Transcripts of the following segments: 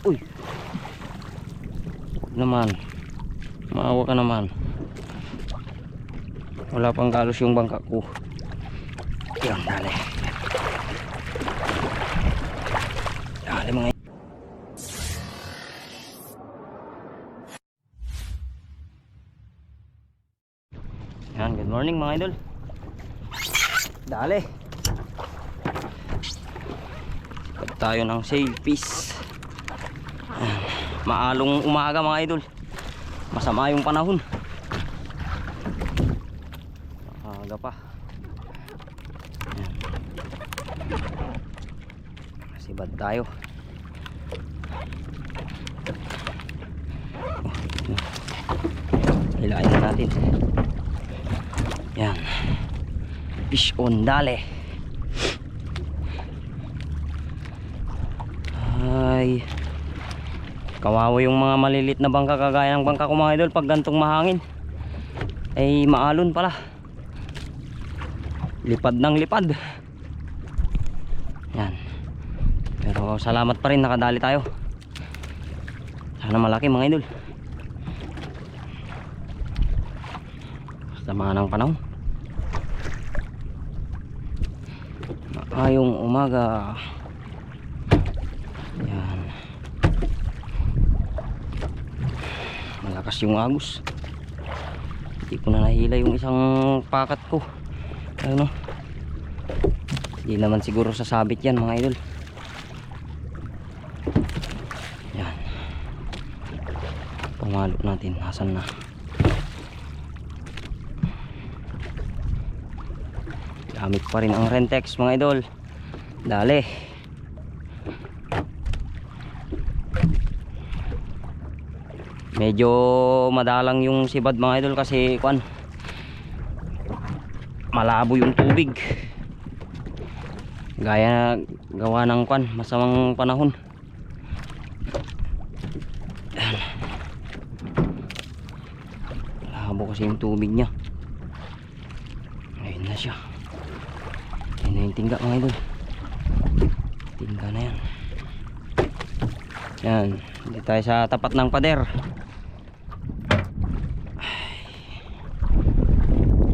Uy, naman, maawa ka naman. Wala pang kalos yung bangka ko. Yan, dali. Dali mga. Yan, good morning mga idol. Dali. Sikat tayo ng sail fish. Maalong umaga mga idol. Masama yung panahon. Aga pa. Sibad tayo. Hilahin na natin. Yan. Fish on, dali. Ay, kawawa yung mga malilit na bangka kagaya ng bangka ko mga idol. Pag gantong mahangin ay maalon pala. Lipad ng lipad. Yan. Pero salamat pa rin, nakadali tayo. Sana malaki mga idol. Sama ng panahon. Maayong umaga. Yan. Malakas yung agos. Hindi ko na nahila yung isang pakat ko. Ano? Hindi naman siguro sasabit yan mga idol. Yan. Pumalo natin. Asan na? Gamit pa rin ang Rentex mga idol. Dali. Medyo madalang yung sibad mga idol kasi kuan, malabo yung tubig. Gaya gawa ng kuan, masamang panahon. Malabo kasi yung tubig niya. Ayun na siya. Ayun na yung tingga mga idol. Tingga na yan. Yan. Hindi tayo sa tapat ng pader.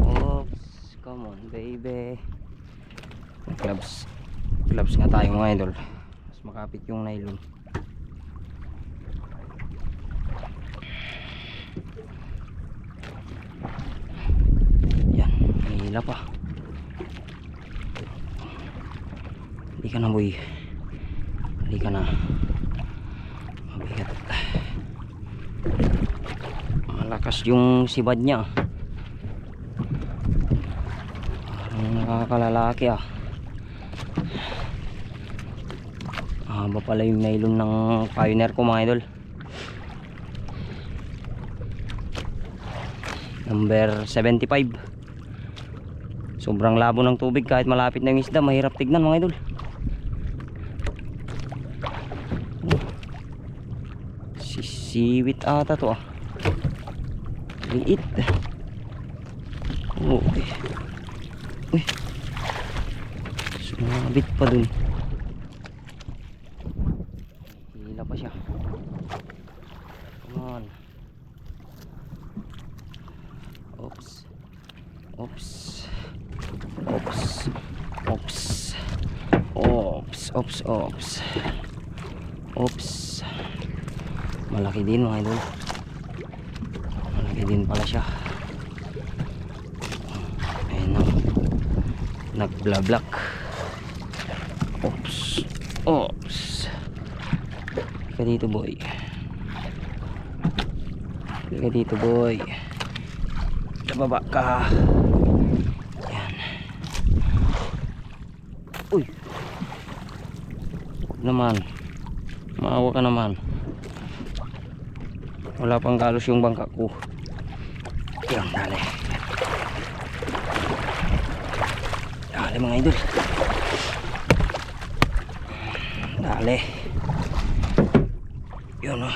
Oops. Come on baby. Gloves. Gloves nga tayo mga idol. Mas makapit yung nylon. Yan. Hila pa. Hindi ka na boy. Hindi ka na. Mabigat. Malakas yung sibad niya. Parang nakakalalaki ah. Haba pala yung nylon ng Pioneer ko mga idol. Number 75. Sobrang labo ng tubig, kahit malapit na yung isda mahirap tignan mga idol. Sisiwit ata to ah. Liit. Oh. Uy. Sumabit pa dun. Hila pa siya. Come on. Oops. Oops. Oops. Oops. Oops. Oops. Oops. Oops. Malaki din mga idol. Malaki din pala siya. Ayun o. Nagblablock. Oops. Oops. Ka dito boy. Ka dito boy. Kababa ka. Yan. Uy. Huwag naman. Maawa ka naman. Wala pang kalos yung bangka ko. Yan, dali. Dali mga idol. Dali. Yun o.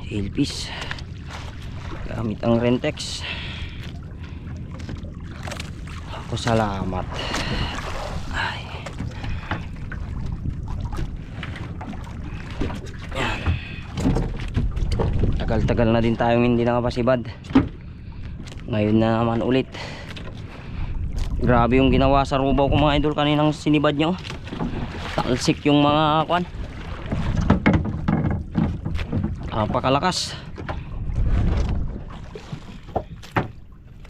Sailfish. Gamit ang Rentex. Ako salamat. Ay. Tagal-tagal na din tayong hindi nakapasibad. Ngayon na naman ulit. Grabe yung ginawa sa rubaw ko mga idol kaninang sinibad nyo. Talsik yung mga kwan. Napakalakas.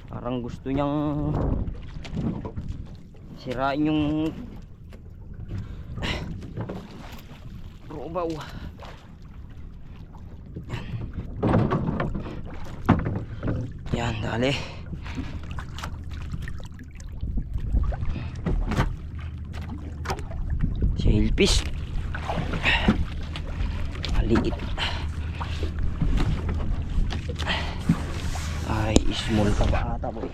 Parang gusto niyang sirain yung rubaw. Yan, dali. Sailfish. Maliit. Ay, small pa ba ata boy.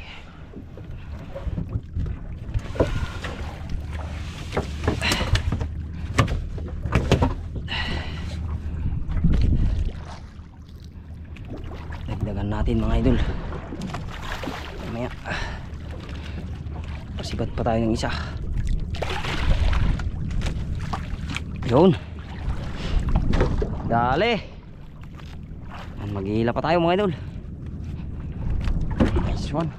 Dagdagan natin mga idol. Mamaya pasibat pa tayo ng isa. Yun. Dali. Maghihila pa tayo mga idol. Nice one.